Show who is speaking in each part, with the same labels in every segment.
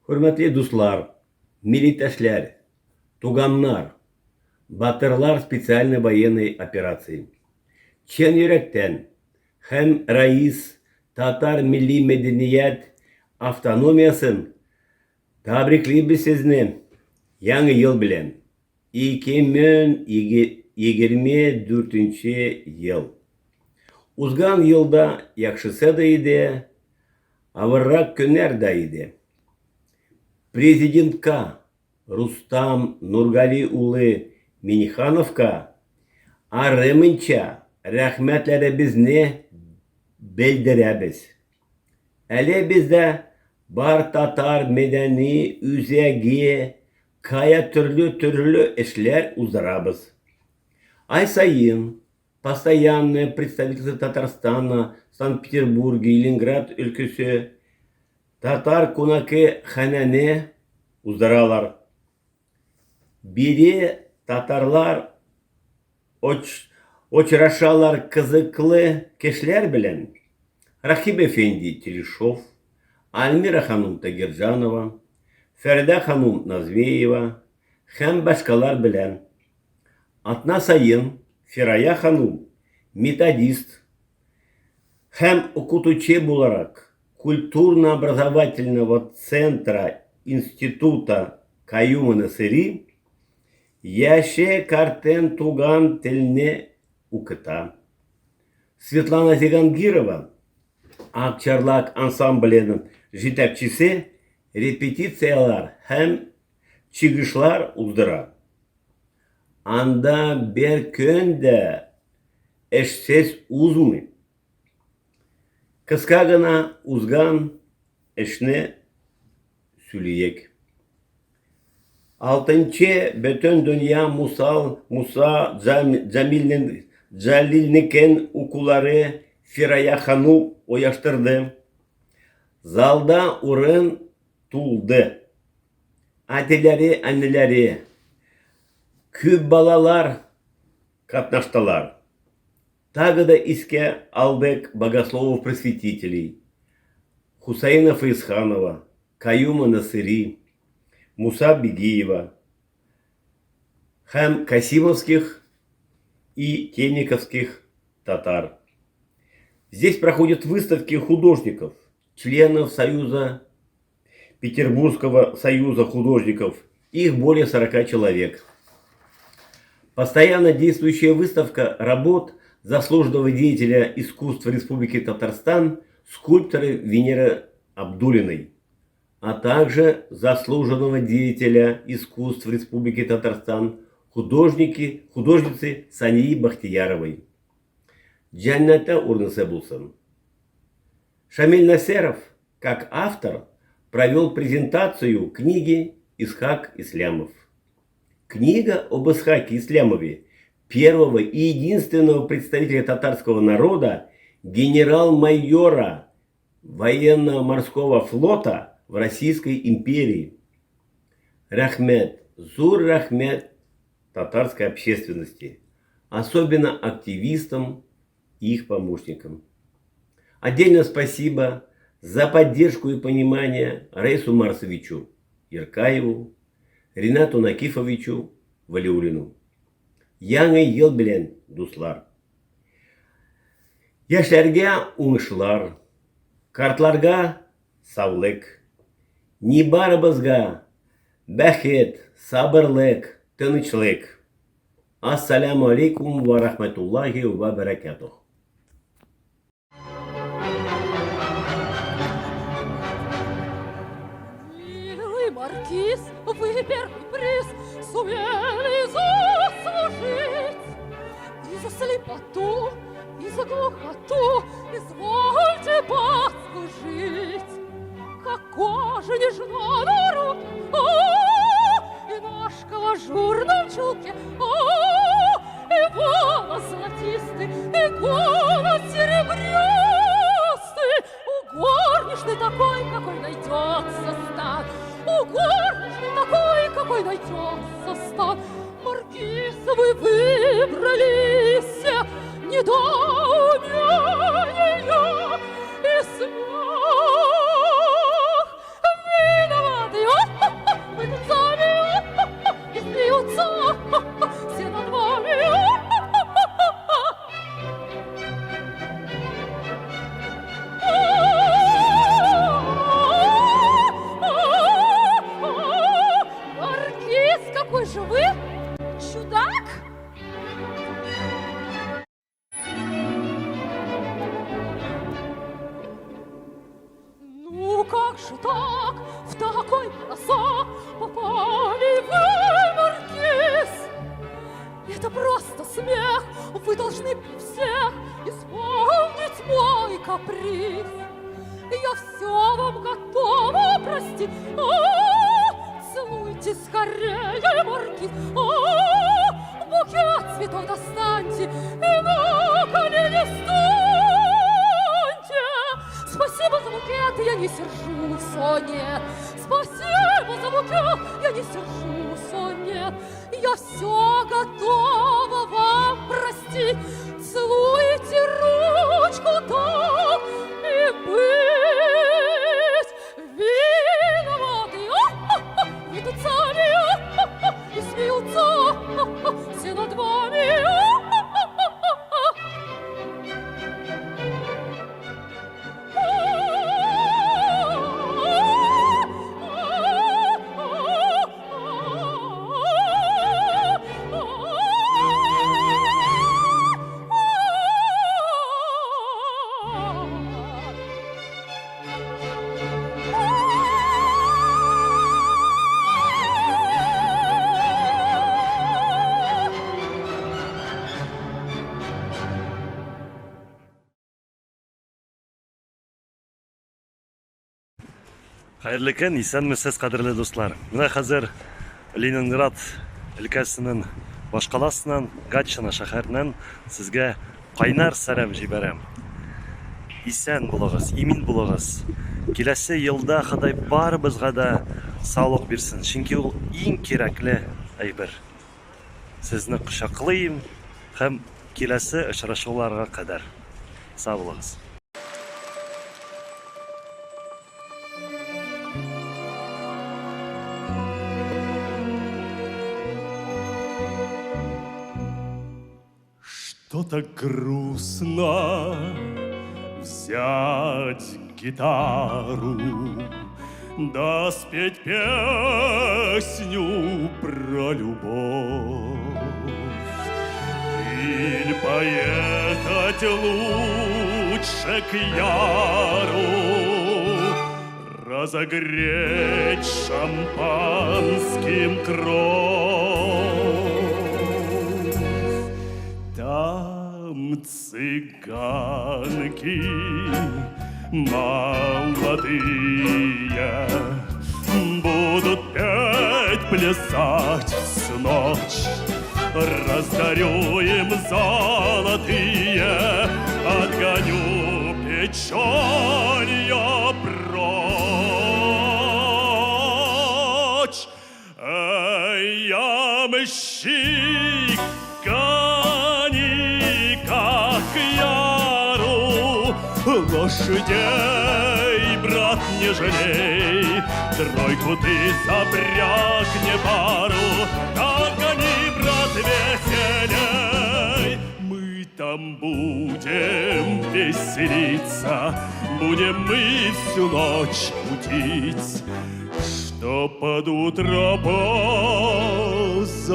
Speaker 1: Hürmetli dostlar, militaşlar, tuganlar, batırlar spesialny военной операции. Çen yürekten hem reis Tatar Milli Medeniyet Avtonomiyasın tabrikleyip sizni yangi yıl bilen 2024 yıl. Uzgan yılda yakşısı da idi, avırrak günler de idi. Президентка Рустам Нургали улы Минихановка арымынча рәхмәтләребезне белдерәбез. Әле бездә бар татар мәдәни үзәге кая төрле эшләр уздырабыз. Ай сайын постоянное представительство Татарстана, Санкт-Петербурге, Ленинград өлкәсе татар кунакы ханәне уздыралар. Бире татарлар очрашалар кызыклы кешеләр белән. Рахип Эфенди Телешов, Альмира ханым Тагирҗанова, Фәрдә ханым Назвеева һәм башкалар белән. Атна сайын Фирая ханым методист һәм укытучы буларак культурно-образовательного центра института Каюма Насыри яше картен туган телне укыта. Светлана Зигангирова Акчарлак ансамблінің жетекчisi репетициялар һәм чыгышлар уздыра. Анда бер көн дә эшсез узмый. Кыска гына узган эшне сөйләйек. 6-нчы бөтен дөнья Муса Джалилнекен укулары Фирая хану ояштырды. Залда урын тулды. Әтиләре, әннеләре, күп балалар катнаштылар. Тагы да искә алдык богословов-просветителей Хусейнов и Исханова, Каюма Насыри, Муса Бигиева һәм касимовских и тениковских татар. Здесь проходят выставки художников, членов Союза, Петербургского союза художников. Их более 40 человек. Постоянно действующая выставка работ заслуженного деятеля искусства Республики Татарстан скульптора Венеры Абдуллиной, а также заслуженного деятеля искусств Республики Татарстан художницы Сании Бахтияровой. Джанната урнысы булсын. Шамиль Насеров, как автор, провел презентацию книги «Исхак Ислямов». Книга об Исхаке Ислямове, первого и единственного представителя татарского народа, генерал-майора военно-морского флота в Российской империи. Рахмет, зур рахмет татарской общественности, особенно активистам и их помощникам. Отдельно спасибо за поддержку и понимание Раису Марсовичу Еркаеву, Ринату Накифовичу Валиулину. Яңы ел белән, дуслар. Яшәргә уңышлар, картларга саулык, ни барыбызга бәхет, сабырлык, тынычлык. Ассаламу алейкум ва рахматуллахи ва баракатух.
Speaker 2: Милый маркиз, вы первый приз сумели заслужить. И за слепоту, и за глухоту извольте послужить. Как кожа нежна на руке, и ножка в ажурном чулке, и волос золотистый, и голос серебрястый. У горничной такой, какой найдется стан, у горничной такой, какой найдется стан. Маркиз, вы выбрались, недоумение и смех. Виноваты же так, в такой бросок попали вы, маркиз? Это просто смех, вы должны при всех исполнить мой каприз. Я все вам готова простить. Целуйте скорее, маркиз. Букет цветов достаньте и на колени станьте. Спасибо за букет, я не сержусь, о нет. Спасибо за букет, я не сержусь, о нет. Я все готова вам простить. Целуйте ручку так и быть виноваты. И тут сами и смеются все над вами.
Speaker 3: Хәерле көн, исәнмесез, кадерле дуслар. Менә хәзер Ленинград өлкәсенең башкаласыннан, Гатчина шәһәреннән сезгә кайнар сәлам җибәрәм. Исән булыгыз, имин булыгыз. Киләсе елда Ходай барыбызга да саулык бирсен, чөнки ул иң кирәкле әйбер. Сезне кочаклыйм һәм киләсе очрашуларга кадәр сау булыгыз.
Speaker 4: Что так грустно взять гитару, да спеть песню про любовь, или поехать лучше к Яру, разогреть шампанским кровь. Там цыганки молодые будут петь, плясать всю ночь. Раздарю им золотые, отгоню печалья прочь. Ямщик, лошадей, брат, не жалей, тройку ты запрягни пару, так они, брат, веселей. Мы там будем веселиться, будем мы всю ночь мутить, что под утро позабыться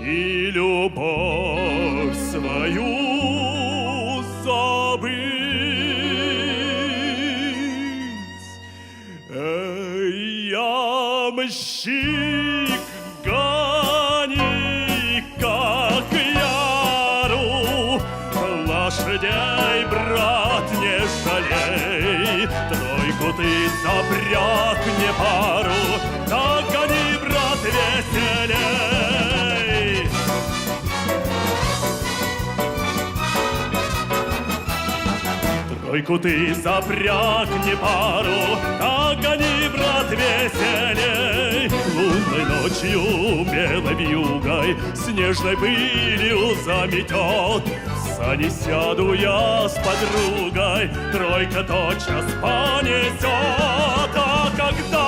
Speaker 4: и любовь свою забыть. Ямщик, гони, как Яру, лошадей, брат, не жалей, тройку ты запрягни пару, так гони, брат, веселей. Тройку ты запрягни пару, так гони, брат, веселей. Лунной ночью, белой вьюгой, снежной пылью заметет. В сани сяду я с подругой, тройка тотчас понесет. А когда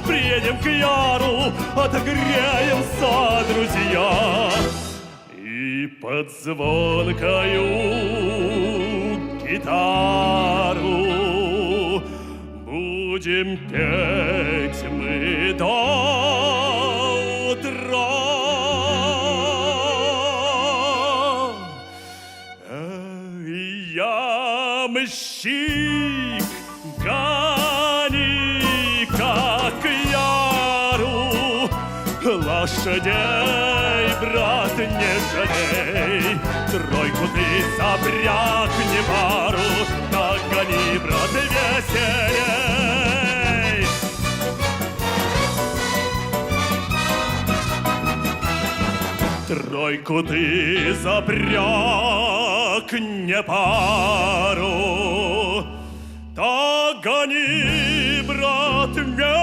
Speaker 4: приедем к Яру, отогреемся, друзья, и под звонкою гитару будем петь мы до утра. Ямщик, лошадей, брат, не жалей. Тройку ты запрягни пару, так гони, брат, веселей. Тройку ты запрягни пару, так гони, брат, веселей.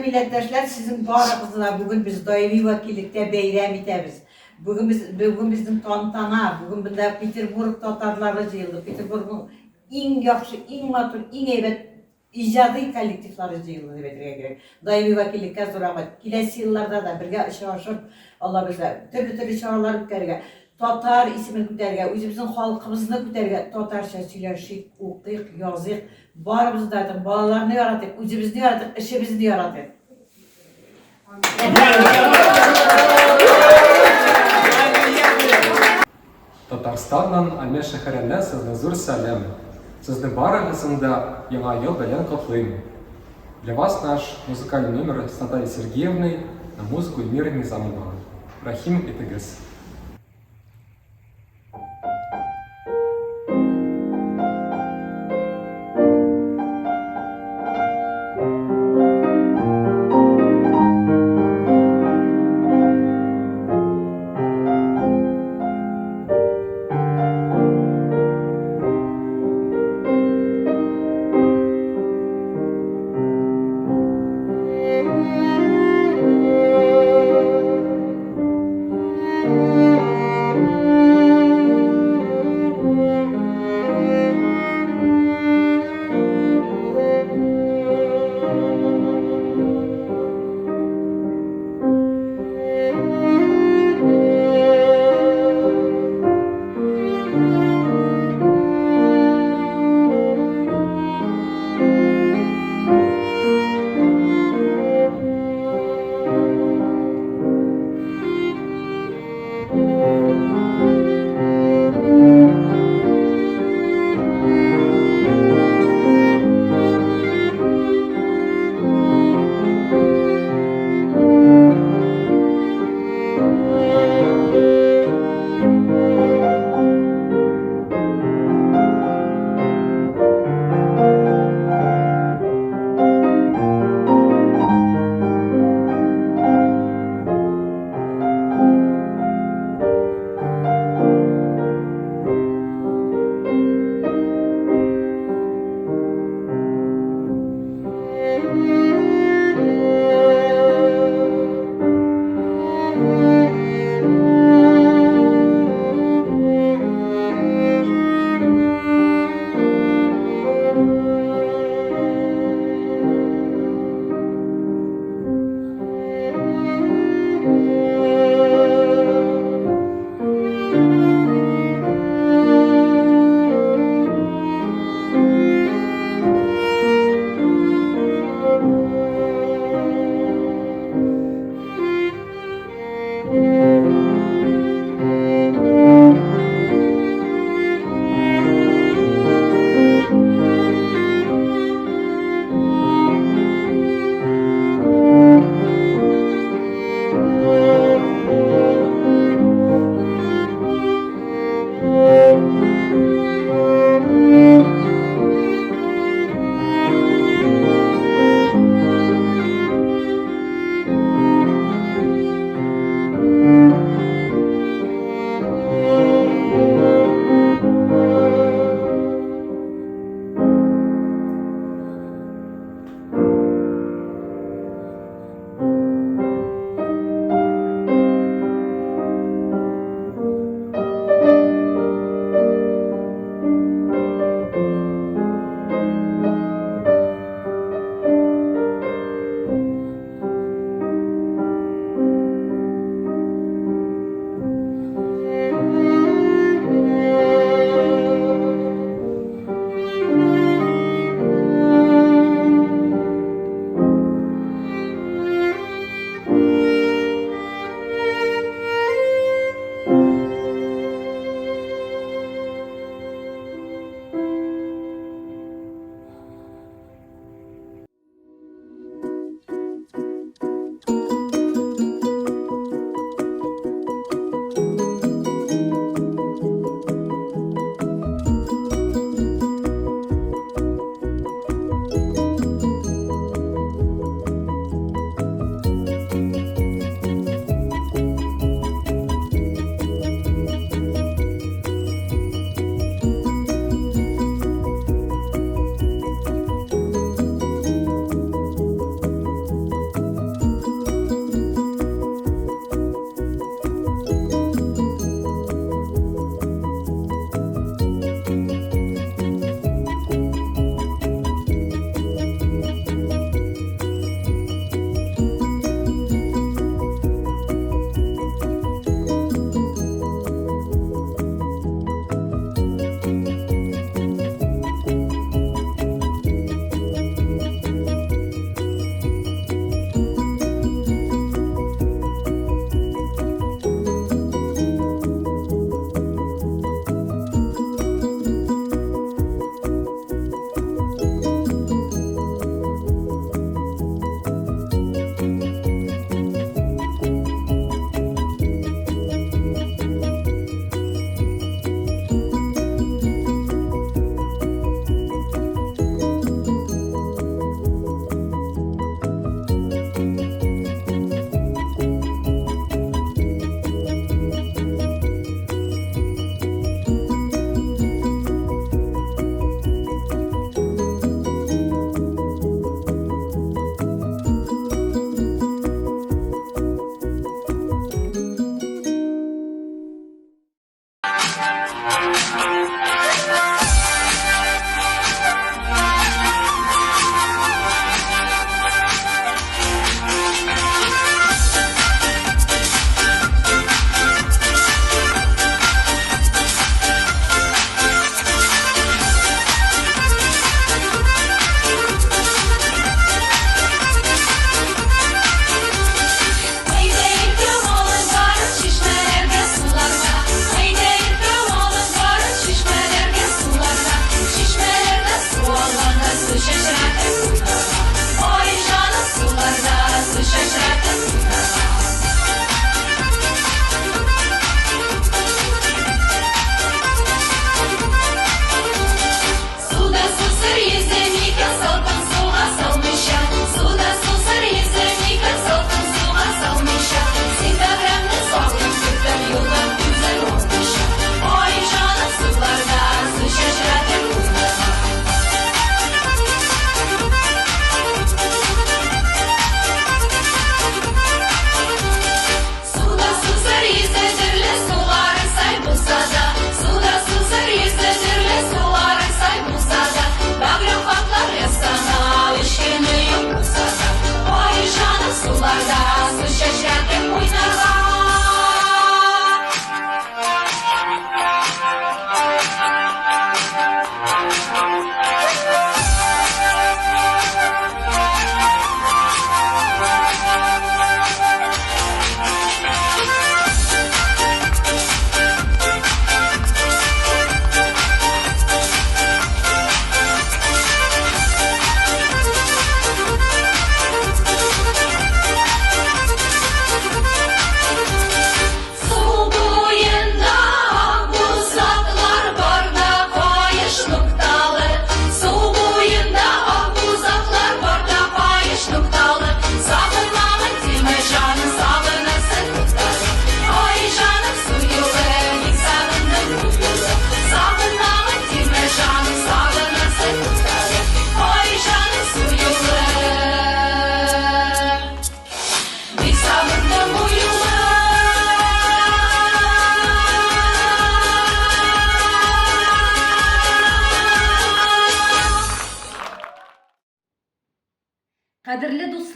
Speaker 5: Milletdaşlar sizin barınızda bugün biz daimi vakillikte beyram etemiz. Bugün bizim tantana, bugün bunda Peterburg Tatarları jıyıldı. Peterburg'un en yaxşı, en matur, en heybet icadi kollektivleri jıyıldı deb aytırga kerak. Daimi vakillikka so'ramat. Kelesi yıllarda da birga ishonib Allah bize türlü çağrılar o'tkazga, Tatar ismini ko'targa, o'zimizning xalqimizni ko'targa, tatarcha so'ylashik, o'qiyik, yozik, barimizni aytib, bolalarni yaratib, o'zimizni yaratib, ishimizni yaratib.
Speaker 6: Татарстаннан Альме шәһәренә сезне зур сәлам. Сезне барыгызны яңа ел белән котлыйм. Для вас наш музыкальный номер с Натальей Сергеевной на музыку Эльмиры Низамовой. Рахим Итыгыз.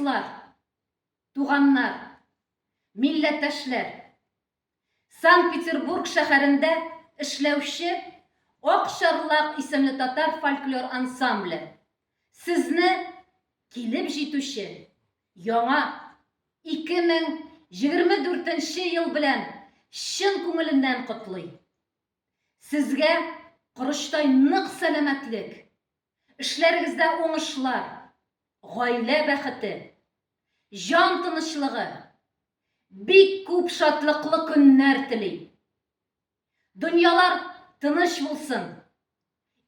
Speaker 7: дуслар, туганнар, милләттәшләр, Санкт-Петербург шәһәрендә эшләүче Акчарлак исемле татар фольклор ансамбле сезне килеп җитүче яңа 2024 ел белән чын күңеленнән котлый. Сезгә корыштай нык сәламәтлек, эшләрегездә уңышлар, гаилә бәхете, җан тынычлыгы, бик күп шатлыклы көннәр тели. Дөньялар тыныч булсын.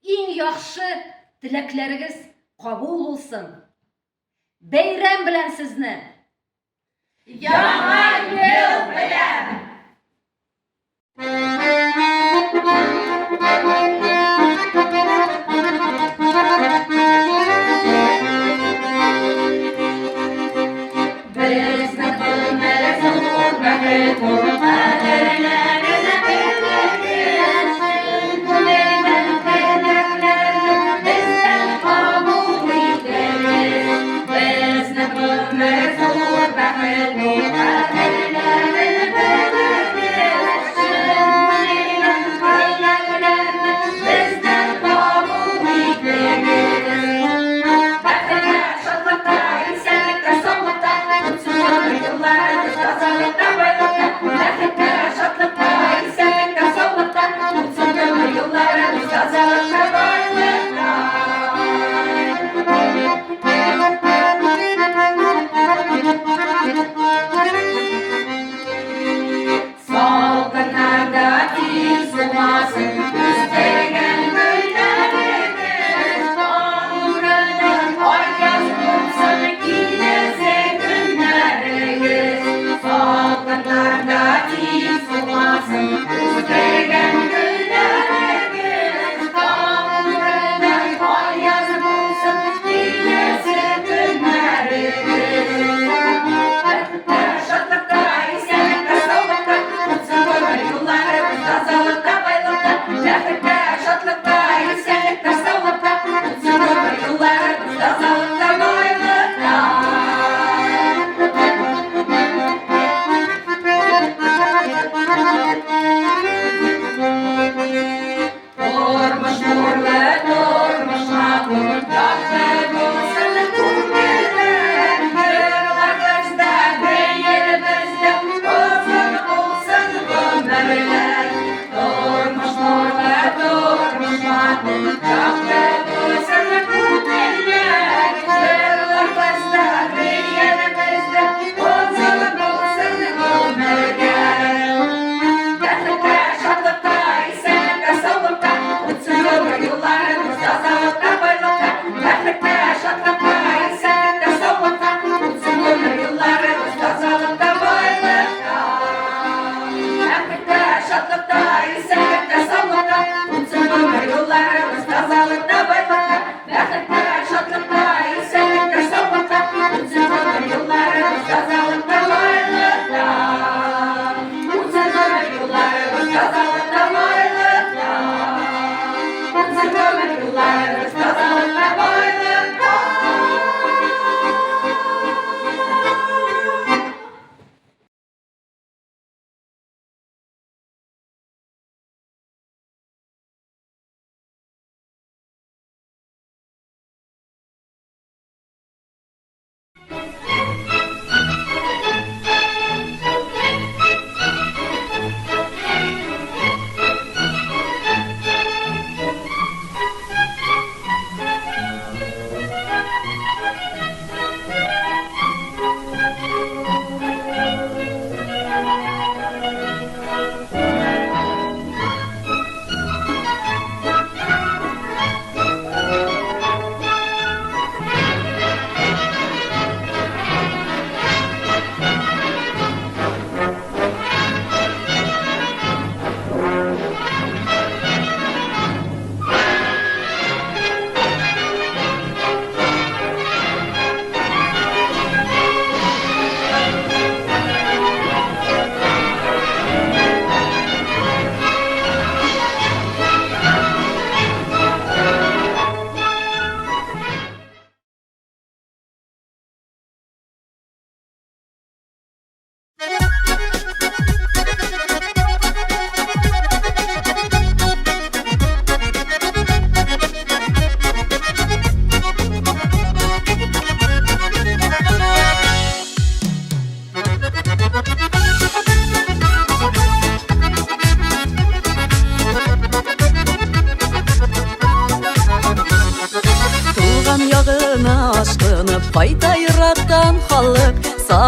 Speaker 7: Иң яхшы теләкләрегез кабул булсын. Бәйрәм белән сезне. Яңа ел белән!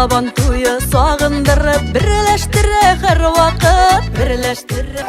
Speaker 2: Saban tuyu sağındırıp birleştirir her vakit birleştirir.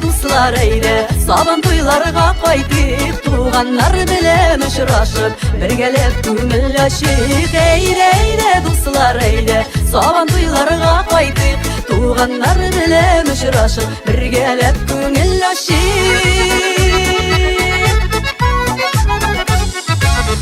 Speaker 2: Dostlar eyre, saban toylarga qaytib, tuğanlar bilen uçraşıp, birgelep köngülleşik. Eyre, eyre, dostlar eyre, saban toylarga qaytib, tuğanlar bilen uçraşıp, birgelep köngülleşik.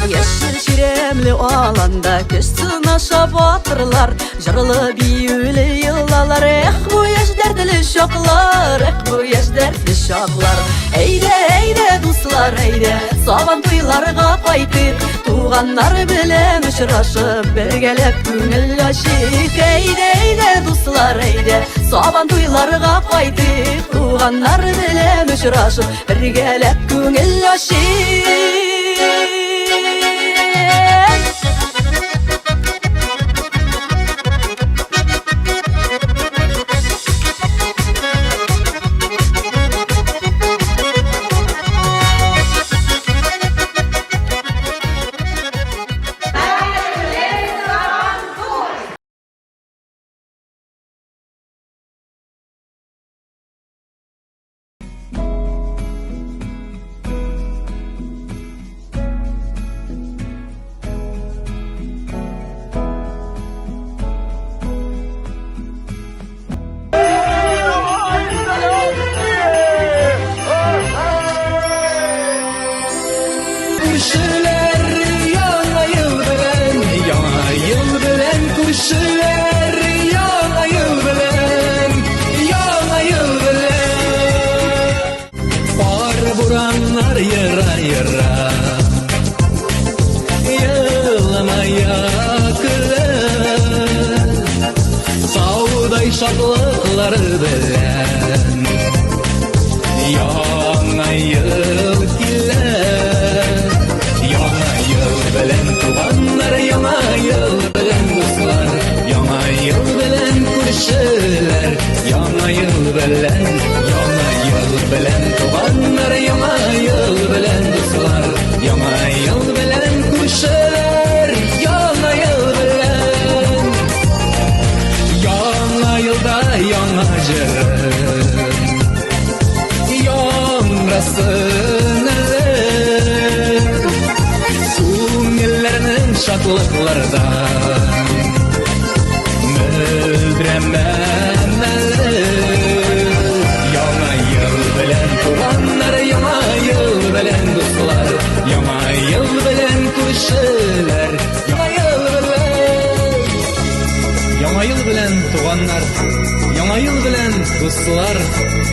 Speaker 2: Yeşil şiremli alanda köşsün aşa batırlar, jırlı büyülü yıllalar. Bu yaş dertli şoklar, bu yaş dertli şoklar. Eyre, eyre, dostlar eyre, saban toylarga qaytib, tuğanlar bilen uçraşıp, birgelep köngülleşik. Eyre, eyre, dostlar eyre, saban toylarga qaytib, tuğanlar bilen uçraşıp, birgelep köngülleşik.
Speaker 8: Şadlıkları bilen yana yıl giler, yana yıl bilen tuğanlar, yana yıl bilen dostlar, yana yıl bilen kurşular, yana yıl bilen tuğanlar, yana yıl bilen dostlar, yana yıl bilen kurşular, yana yıl bilen. Yana yılda yanacağım, yanrasın eller, süngüllerinin şadlıklardan müldüremem eller. Yana yıl bilen tuğanlar, yana yıl bilen dostlar, yana yıl bilen kurşular, yana yıl bilen. Yana yıl bilen tuğanlar, yana yıl bilen dostlar,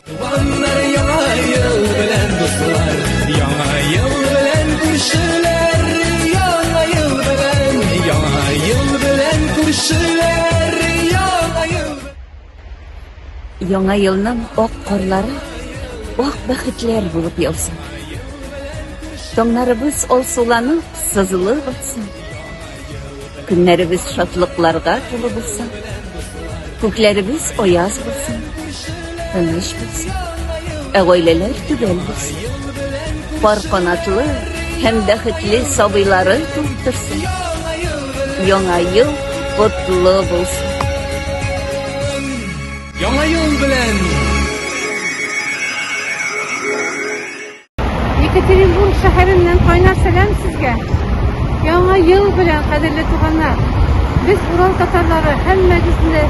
Speaker 8: tuğanlar, yana yıl bilen dostlar, yana yıl bilen kurşular, yana yıl bilen, yana yıl bilen kurşular, yana yıl.
Speaker 9: Яңа елның ак карлары, ак бәхетләр булып яусын. Таңнарыбыз алсуланып, сызылып атсын. Көннәребез шатлыкларга тулы булсын. Күкләребез аяз булсын. Тыныч булсын. Гаиләләр түгел булсын. Пар канатлы һәм бәхетле сабыйлары тултырсын. Яңа ел котлы булсын.
Speaker 8: Яңа ел белән
Speaker 10: Екатеринбург шәһәреннән кайнар сәлам сезгә. Яңа ел белән, кадерле туганнар. Без Урал татарлары һәммәгезне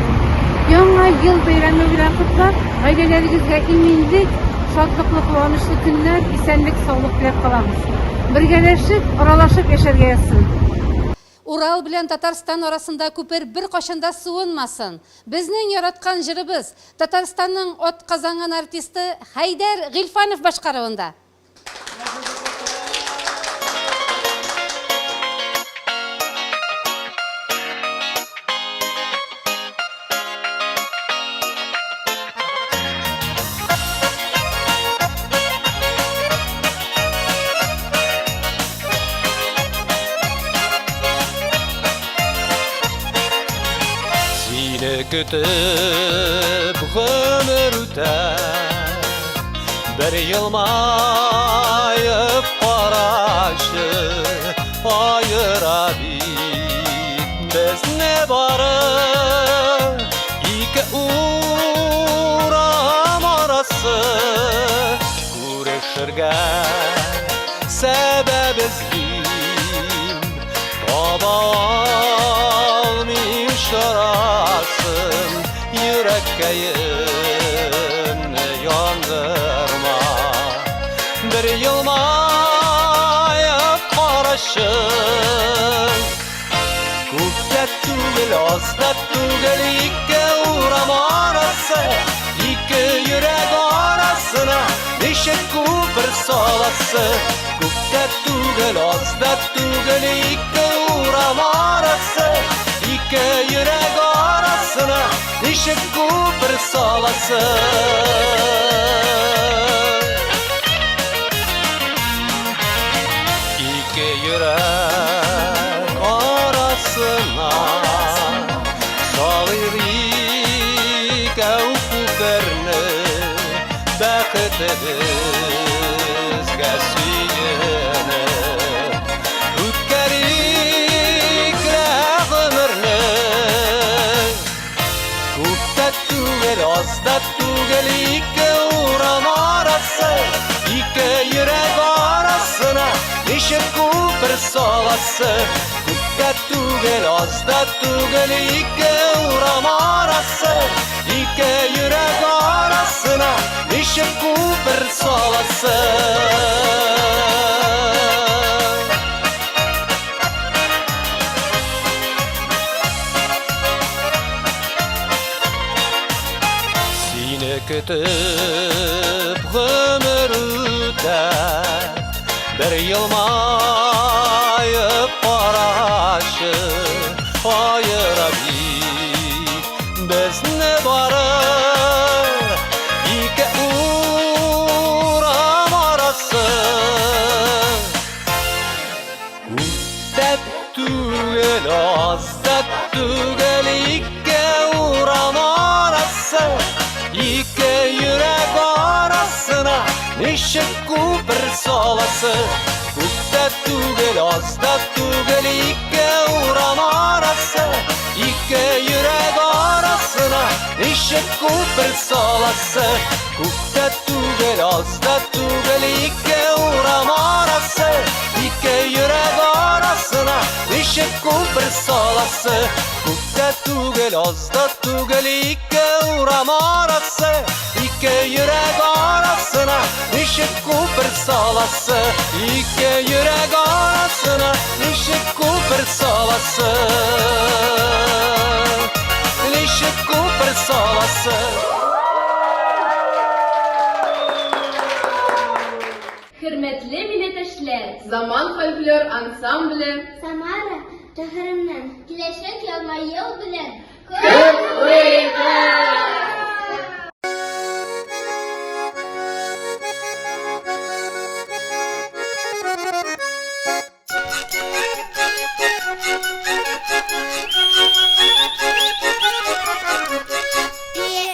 Speaker 10: яңа ел бәйрәме белән котлап, гаиләләрегезгә иминлек, шатлыклы, куанычлы көннәр, исәнлек, саулык теләп калабыз. Бергәләшеп, аралашып яшәргә язсын.
Speaker 11: Урал белән Татарстан арасында күпер бер кашында суынмасын. Безнең яраткан җырыбыз Татарстанның атказанган артисты Хайдар Гыйльфанов башкаруында.
Speaker 8: Seni kütüp ömür üter Bir yılmayıp qaraşı ayıra bitmez ne barı İki uğram arası Kuruşurga sebebizdim Taba almayım şarasın Yürekkayını yandırma Bir yılmayıp qaraşın Ko'kda tugul, ozda tugul ikki uğram arası Ikki yurek arasına Neshik ko'pir solasi Ko'kda tugul, ozda tugul ikki uğram arası Ikki yurek arasına Neshik ko'pir solasi İki yürek arasına Salırik evkuberni Bekitizge suyini Ütkerik ömürni Ko'kda tugul, ozda tugul ikki uğram arası Ikki yurek arasına Neshik ko'pir solasi Ko'kda tugul, ozda tugul ikki uğram arası Ikki yurek arasına Neshik ko'pir solasi Seni kütüp ömür üter Bir yılmayıp qaraşı ayıra bitmez ne barı İki uğram arası Ko'kda tugul, ozda tugul ikki uğram arası İki yurek arasına Neshik ko'pir solasi Ko'kda tugul, ozda tugul ikki uğram arası Ikki yurek arasına Neshik ko'pir solasi Ko'kda tugul, ozda tugul ikki uğram arası Ikki yurek arasına Neshik ko'pir solasi Ko'kda tugul, ozda tugul ikki uğram arası İkki yurek arasına Neshik ko'pir solasi Ikki yurek arasına Neshik ko'pir solasi Neshik ko'pir solasi
Speaker 7: Hürmetli milletvekiler,
Speaker 10: Zaman folklor ansambli
Speaker 2: Samara, şehrimden Kileşmek yolma yol bilen
Speaker 12: Bir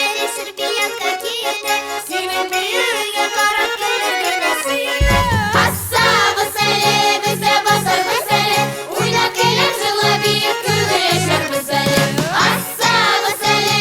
Speaker 12: eli sır bir yanka giydi Senin büyüğe taraf gülüsüydü Hassa mesele bize basar mesele Uynak ele zıla bir küre yaşar mesele Hassa mesele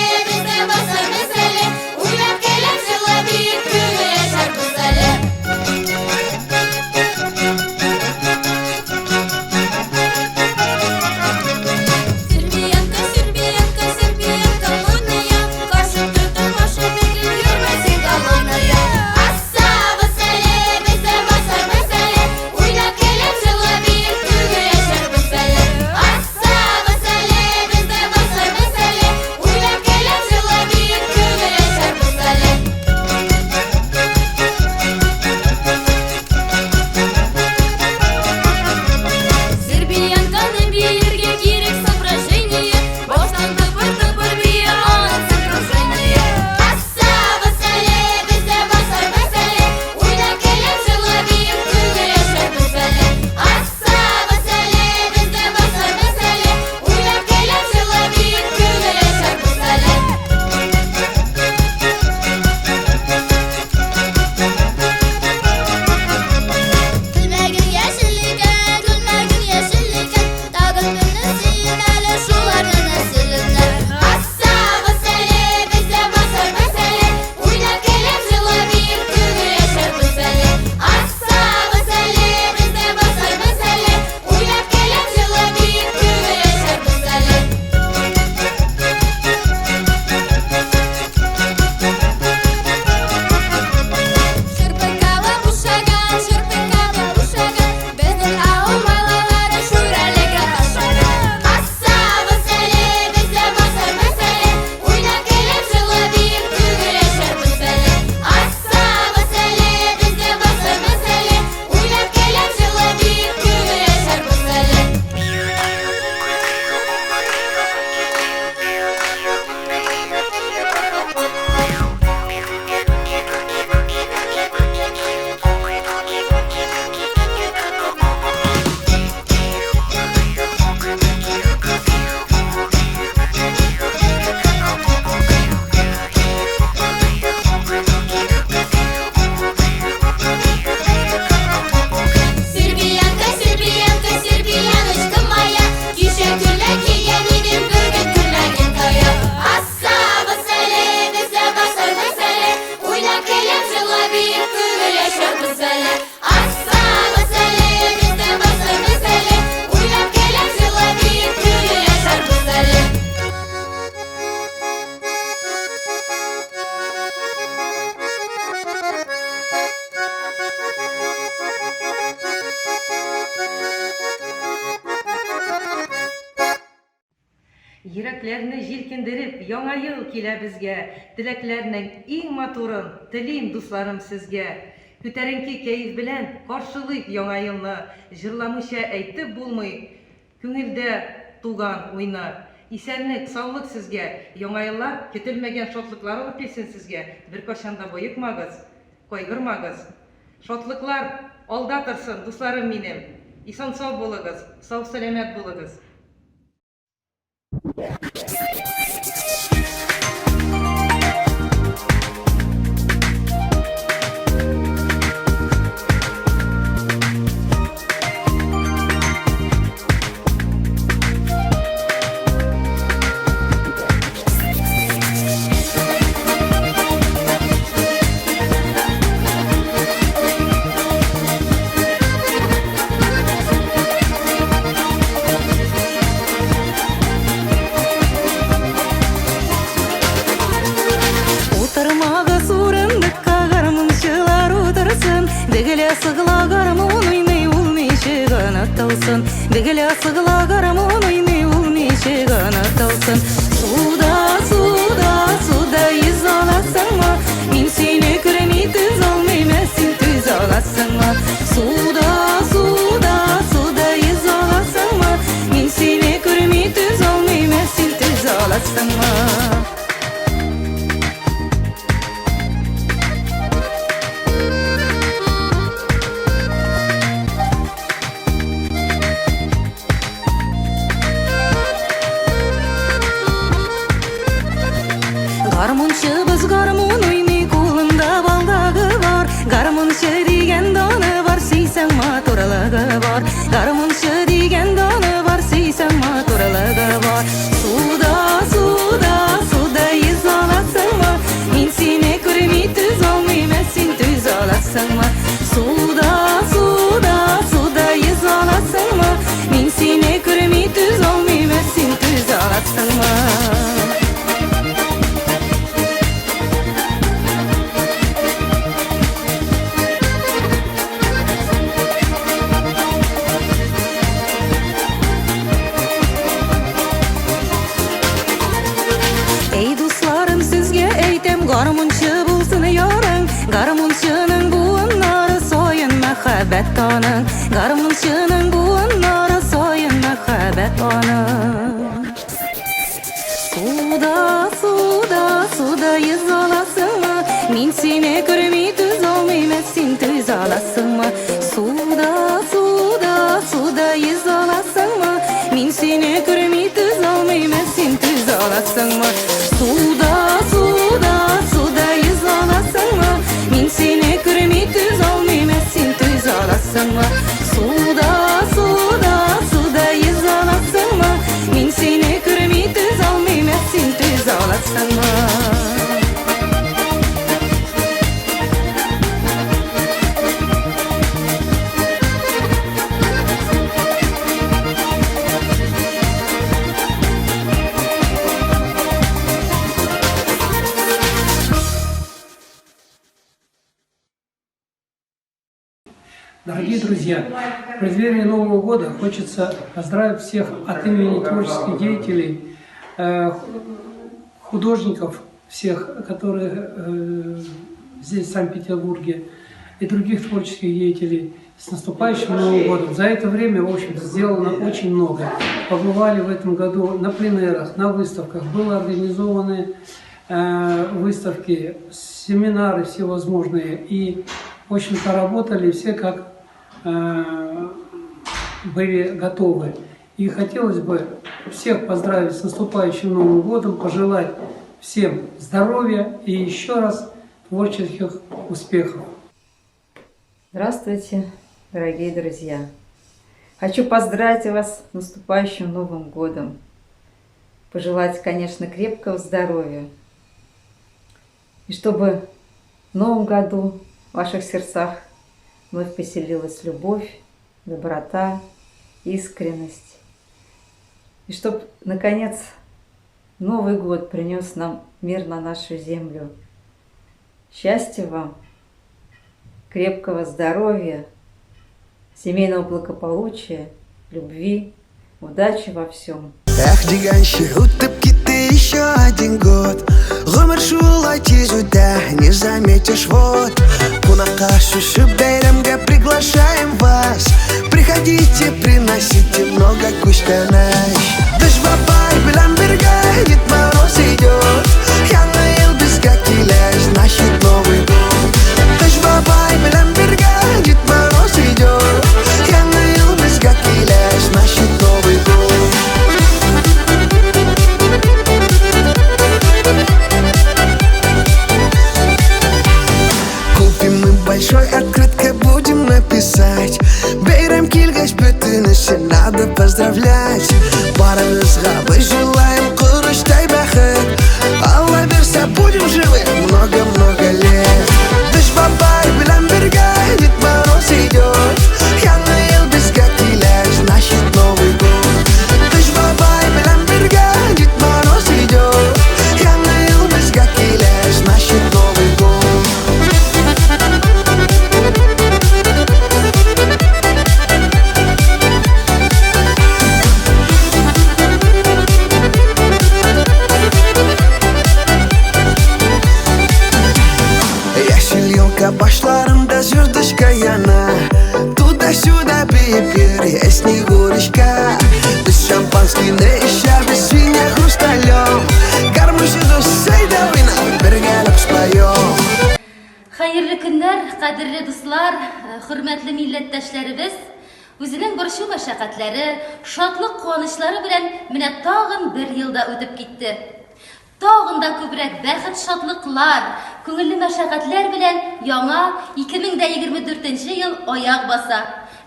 Speaker 5: Йөрәкләрне җилкендереп, яңа ел килә безгә. Теләкләрнең иң матурын телим, дусларым, сезгә. Күтәренке кәеф белән каршылыйк яңа елны. Җырламыйча әйтеп булмый, күңелдә туган уйны. Исәнлек, саулык сезгә. Яңа еллар көтелмәгән шатлыклар алып килсен сезгә. Беркайчан да боекмагыз, кайгырмагыз. Шатлыклар алда торсын, дусларым минем. Исән-сау булыгыз, сау-сәламәт булыгыз.
Speaker 2: Отырмагыз урындыкка, гармунчылар утырсын. Дегеле сыгыла гармун уйный, ул ничек онытылсын. Дегеле сыгыла гармун уйный, ул ничек онытылсын. Суда, суда, суда йөз аласыңмы? Мин сине күрми түз алмыйм, син түз аласыңмы? Суда, суда, суда йөз аласыңмы? Мин сине күрми түз алмыйм, син түз аласыңмы? Гармунчыбыз гармун уйный, кулында балдагы бар. Гармунчы дигән даны бар, сөйсәң матурлыгы бар. Гармунчы дигән даны бар, сөйсәң матурлыгы бар. Суда, суда, суда йөз аласыңмы? Мин сине күрми түз алмыйм, син түз аласыңмы? Суда, суда, суда йөз аласыңмы? Мин сине күрми түз алмыйм, син түз аласыңмы? Гармунчы булсын ярың, гармунчының буыннары сойын мәхәббәт аның. Гармунчының буыннары сойын мәхәббәт аның. Суда, суда, суда йөз аласыңмы? Мин сине күрми түз алмыйм, син түз аласыңмы? Суда, суда, суда йөз аласыңмы? Мин сине күрми түз алмыйм, син түз аласыңмы? Суда, суда, суда йөз аласыңмы? Мин сине күрми түз алмыйм, син түз аласыңмы? Суда, суда, суда йөз аласыңмы? Мин сине күрми түз алмыйм, син түз аласыңмы?
Speaker 13: Дорогие друзья, в преддверии Нового года хочется поздравить всех от имени творческих деятелей, художников всех, которые здесь, в Санкт-Петербурге, и других творческих деятелей с наступающим Новым годом. За это время, в общем-то, сделано очень много. Побывали в этом году на пленэрах, на выставках, были организованы выставки, семинары всевозможные, и, в общем-то, работали все как были готовы. И хотелось бы всех поздравить с наступающим Новым годом, пожелать всем здоровья и еще раз творческих успехов.
Speaker 14: Здравствуйте, дорогие друзья! Хочу поздравить вас с наступающим Новым годом. Пожелать, конечно, крепкого здоровья. И чтобы в Новом году в ваших сердцах вновь поселилась любовь, доброта, искренность. И чтобы, наконец, Новый год принес нам мир на нашу землю. Счастья вам, крепкого здоровья, семейного благополучия, любви, удачи во всем.
Speaker 8: Эх, дегенше, утып кетті еще один год. Ғұмыр шулай тез өтті, не заметишь, вот. Кунаққа шүшіп бәйрәмге приглашаем вас. Приходите, приносите много күштәнәй. Біз бабай білән бірге, Дед Мороз идет. Яңа ел бізге келер, значит Новый год. Біз бабай білән бірге, Дед Мороз идет. Яңа ел бізге келер, значит Новый год. Купим мы большой открытка, будем написать. Бейрам килгәч бөтенесен надо поздравлять. Барымызға біз желаем құрыштай бәхет. Алла берсе будем живы много-много лет. Біз бабай білән бірге, Дед Мороз идет. Яңа ел бізге келер, значит Новый год. Біз бабай білән бірге, Дед Мороз идет. Яңа ел бізге келер, значит Новый год. Башларымда звездочка яна. Туда-сюда пипер, я снегурочка. Без шампанскийны ішеміз свиня хрусталем. Гармошыды сайдауына біргәліп споем.
Speaker 7: Хәерле көннәр, кадерле дуслар, хөрмәтле милләттәшләребез. Үзенең борчу мәшәкатьләре, шатлык куанычлары белән менә тагын бер елда үтеп китте. Тагын да күбрәк бәхет, шатлыклар, күңелле мәшәкатьләр белән яңа 2024 ел аяк баса.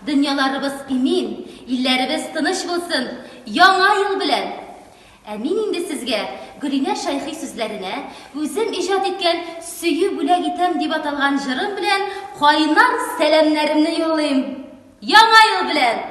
Speaker 7: Дөньяларыбыз имин, илләребез тыныч булсын, яңа ел белән. Ә мин инде сезгә Гөлинә Шайхи сүзләренә үзем иҗат иткән сөю бүләк итәм дип аталган җырым белән кайнар сәламнәремне юллыйм. Яңа ел белән!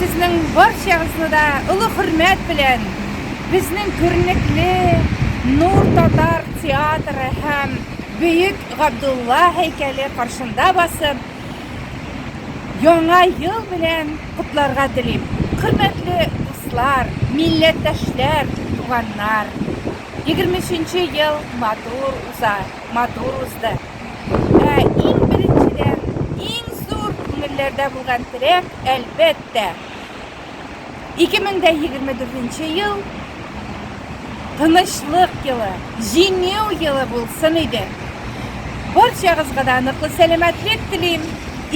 Speaker 10: Сезнең барчагызны да олы хөрмәт белән безнең күренекле Нур Татар театры һәм Бөек Габдулла һәйкәле каршында басып, яңа ел белән котларга телим. Хөрмәтле дуслар, милләттәшләр, туганнар. 23-нче ел матур узды. Иң беренчедән, иң зур күңелләрдә булган теләк, әлбәттә, 2024 ел тынычлык елы, җиңү елы булсын иде. Барчагызга да ныклы сәламәтлек телим,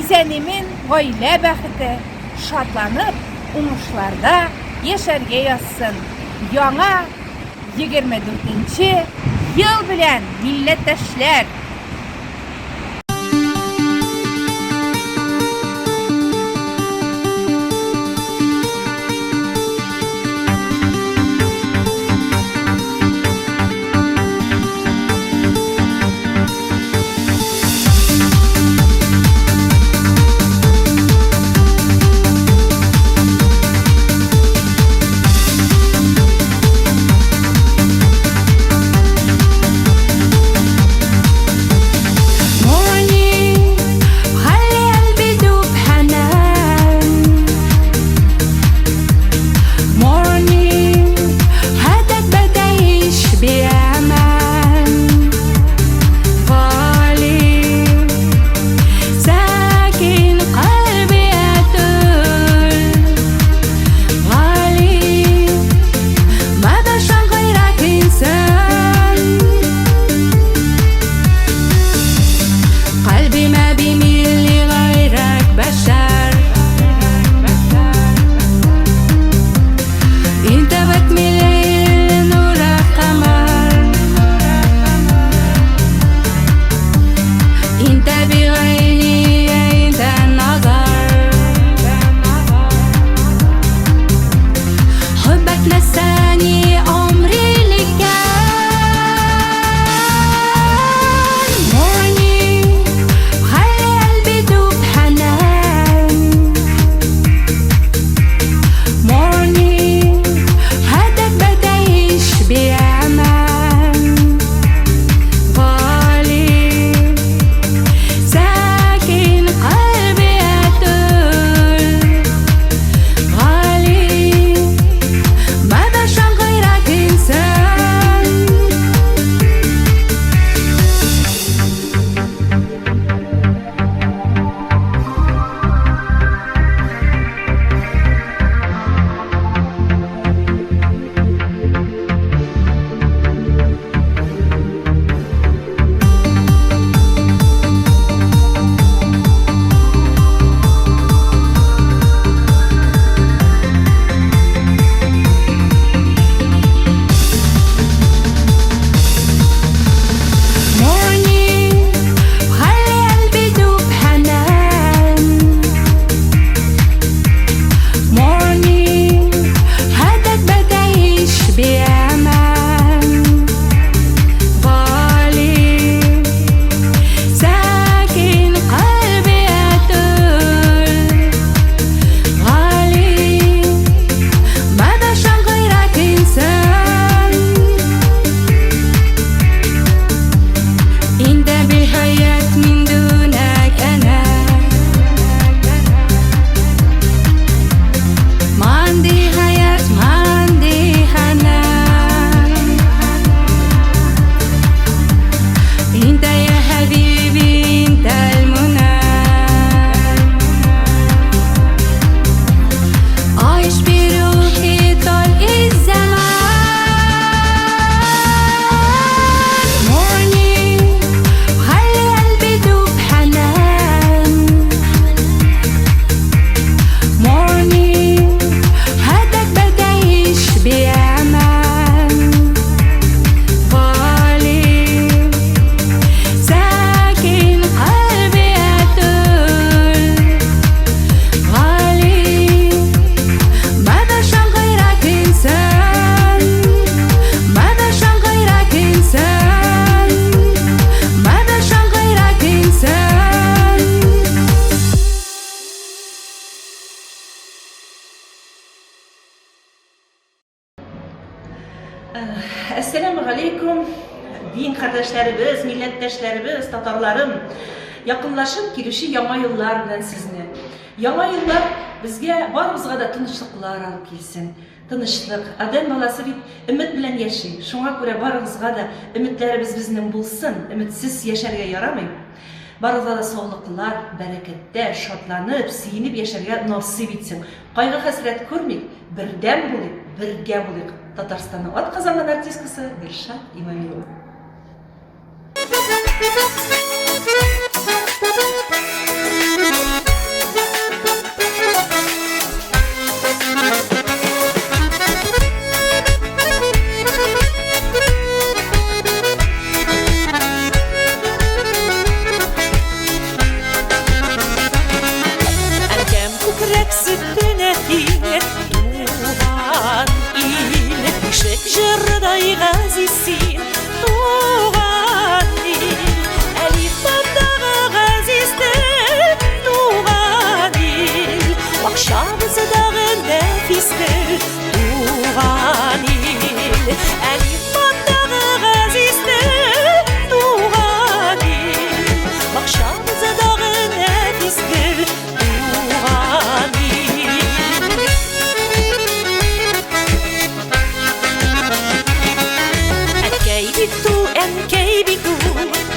Speaker 10: исән-имин, гаилә бәхете, шатланып, уңышларда яшәргә язсын. Яңа 24-нче ел белән, милләттәшләр!
Speaker 5: Assalamu alaikum. Din kardeşlerimiz, milletteşlerimiz, Tatarlarım. Yakınlaşıp girişi Яңа yıllar bilen sizni. Яңа yıllar bizge barımızga da tınışlıklar alıp gelsin. Tınışlık, adam balası bit ümit bilen yaşay. Şuna göre barımızga da ümitlerimiz bizden bulsun. Ümitsiz yaşarga yaramayın. Barıza da sağlıklılar, berekette, şatlanıp, siyinip yaşarga nasip etsin. Kaygı hasret görmeyik, birden bulayık, birge bulayık. Tatarstan'ın at kazangan artistkası Dilşat İmamilova.
Speaker 12: Erkem kukrek sütüne hine Tuğan il Şek jırday gazisin Tuğan il Elif babdağı gazistir Tuğan il Bakşabızı dağı nefistir Tuğan il Elif babdağı gazistir Tuğan il Bakşabızı dağı nefistir Tuğan il Enkey bitu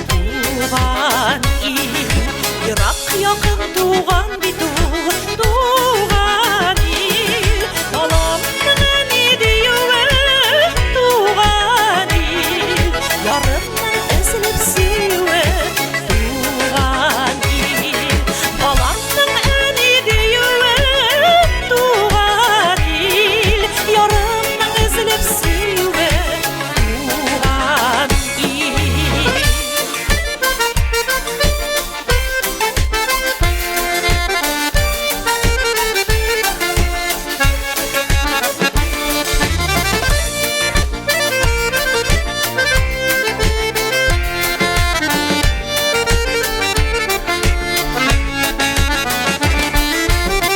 Speaker 12: Tuğan il Irak yakın Tuğan bitu Tuğan il Balamın ediyor Tuğan il Yarımın ezilip sive Tuğan il Balamın ediyor Tuğan il Yarımın ezilip sive Tuğan il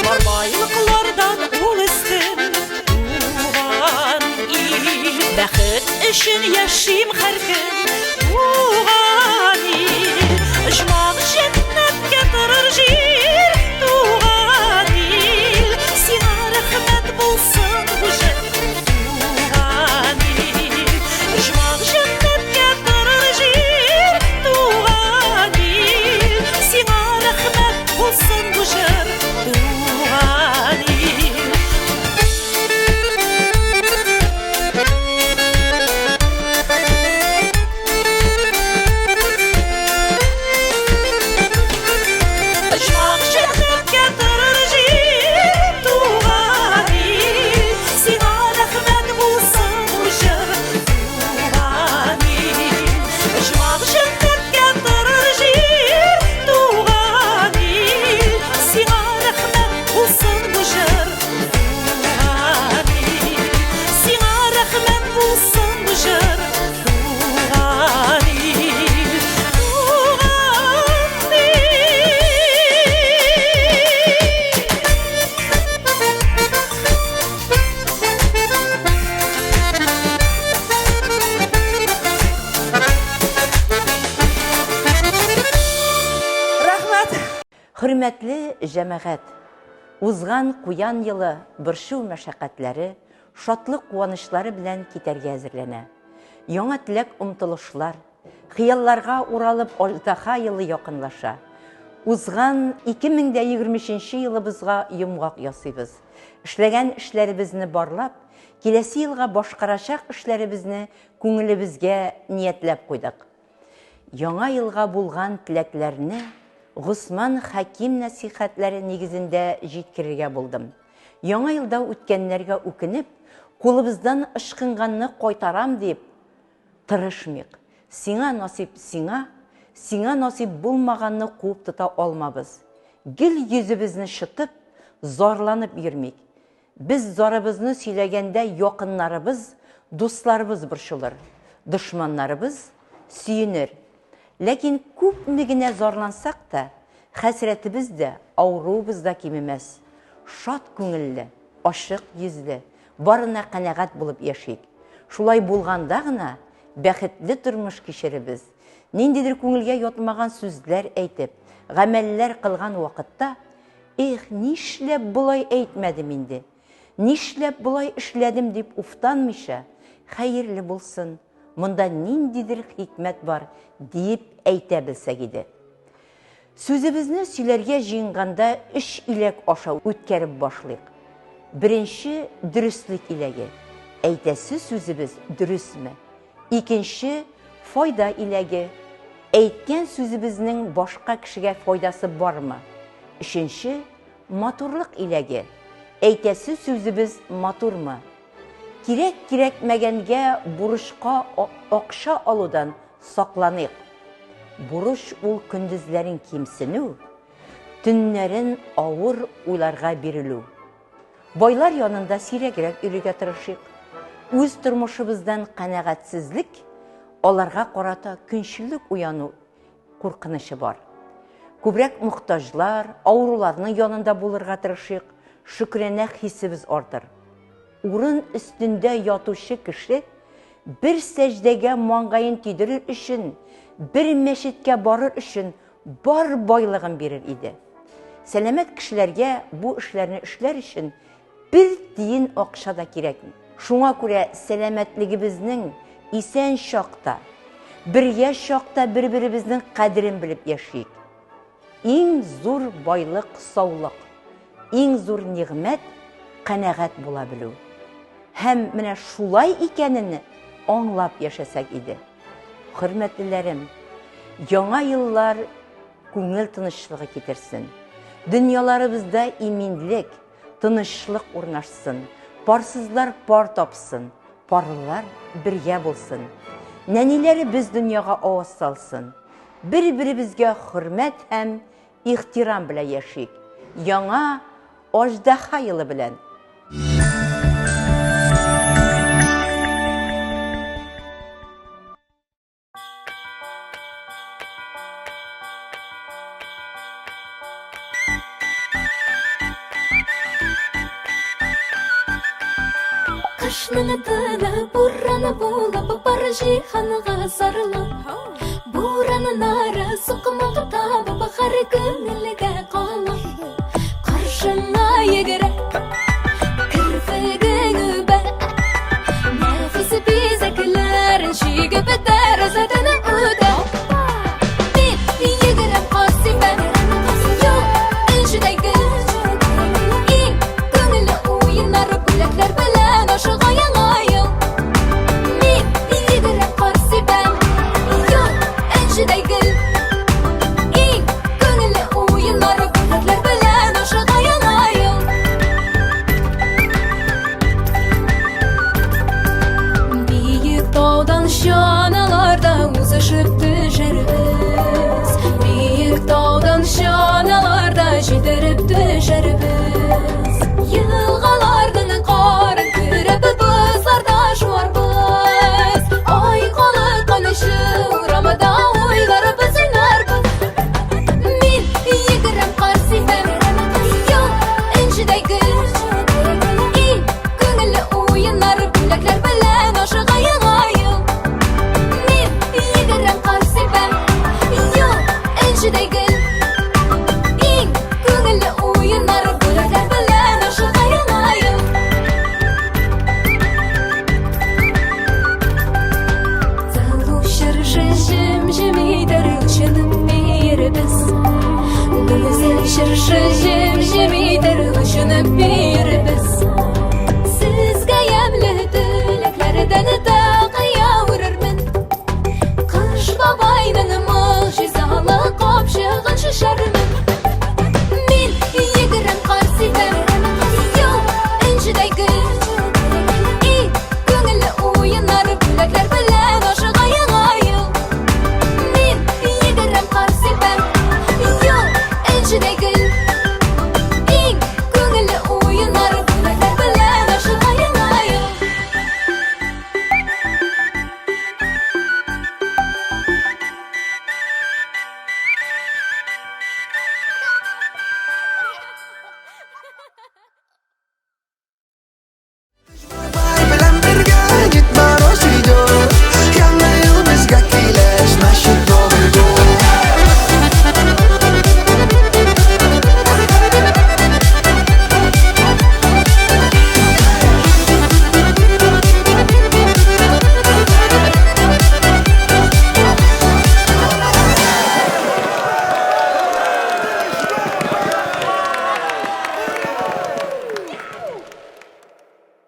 Speaker 12: Barbaylıklardan ul istin Tuğan il Bəxit için yaşayım her gün Tuğan il Icmaq cennet getirir jir Tuğan il Sina rəhmət bulsun bu jir Tuğan il Icmaq cennet getirir jir Tuğan il Sina rəhmət bulsun bu jir Tuğan il Icmaq cennet getirir jir Tuğan il Sina rəhmət bulsun bu jir Tuğan il Icmaq cennet getirir jir Tuğan il Sina rəhmət bulsun bu jir Tuğan il Sina rəhmət bulsun bu jir Tuğan il Tuğan il Рәхмәт.
Speaker 15: Hürmetli cemaat, uzgan Куян yılı birşu мәшәкатьләре, шатлык куанышлары белән китәргә әзерләнә. Яңа теләк омтылышлар, хыялларга уралып аждаһа yılı якынлаша. Узган 2023 елыбызга йомгак ясыйбыз. Эшләгән эшләребезне барлап, киләсе елга башкарачак эшләребезне күңелебезгә ниятләп куйдык. Яңа елга булган теләкләрне Госман Хаким нәсихәтләре нигезендә җиткерергә булдым. Яңа елда үткәннәргә үкенеп, кулыбыздан ышкынганны кайтарам дип тырышмыйк. Сиңа насип сиңа, сиңа насип булмаганны куып тота алмабыз. Гел йөзебезне шытып, зарланып йөрмик. Без зарыбызны сөйләгәндә якыннарыбыз, дусларыбыз борчылыр. Дошманнарыбыз сөенер. Ләкин күпме генә зарлансак та, хәсрәтебез дә, авыруыбыз да кимемәс. Шат күңелле, ашык йөзле, барына канәгать булып яшик. Шулай булганда гына бәхетле тормыш кичеребез. Ниндидер күңелгә ятмаган сүзләр әйтеп, гамәлләр кылган вакытта, нишләп булай әйтмәдем инде? Нишләп булай эшләдем дип уфтанмыйча, хәерле булсын, монда ниндидер хикмәт бар дип әйтә белсәк иде. Сүзебезне сөйләргә җыенганда 3 иләк аша үткәреп башлыйк. Беренче дөрестлек иләге. Әйтәсе сүзебез дөресме? Икенче файда иләге. Әйткән сүзебезнең башка кешегә файдасы бармы? Өченче матурлык иләге. Әйтәсе сүзебез матурмы? Кирәк-кирәкмәгәнгә бурычка акча алудан сакланыйк. Бурыч ул көндезләрен кимсенү, төннәрен авыр уйларга бирелү. Байлар янында сирәгрәк йөрергә тырышыйк. Үз тормышыбыздан канәгатьсезлек, аларга карата көнчеллек уяну куркынычы бар. Күбрәк мохтаҗлар, авыруларның янында булырга тырышыйк, шөкранә хисебез артыр. Урын өстендә ятучы кеше бер сәҗдәгә маңгаен тидерер өчен, бер мәчеткә барыр өчен бар байлыгын бирер иде. Сәламәт кешеләргә бу эшләрне эшләр өчен бер тиен акча да кирәкми. Шуңа күрә сәламәтлегебезнең исән чакта, бергә чакта бер-беребезнең кадерен белеп яшик. Иң зур байлык саулык, иң зур нигъмәт канәгать була белү. Һәм менә шулай икәнен аңлап яшәсәк иде. Хөрмәтлеләрем, яңа еллар күңел тынычлыгы китерсен. Дөньяларыбызда иминлек, тынычлык урнашсын. Парсызлар пар тапсын, парлылар бергә булсын. Нәниләре без дөньяга авыз салсын. Бер-беребезгә хөрмәт һәм ихтирам белән яшик. Яңа аждаһа елы белән.
Speaker 2: Кышның тыны бураны булып бар җиһанга сарылып, буранын ары суқмак табып бахар күңелгә калып, каршыңа йөгереп кирфегең үбә, нәфис бизәкләрен чигеп тәрәзәдән үтә. Дип йөгереп касыйбә, юк энҗедәге иң күңелле уеннар бүләкләр белән ашыга яңа ел. Мин йөгереп касыйбә, юк энҗедәге иң күңелле уеннар бүләкләр белән ашыга яңа ел. Биек таудан чаналарда узышып төшәрбез, биек таудан чаналарда җитереп төшәрбез. Елгаларның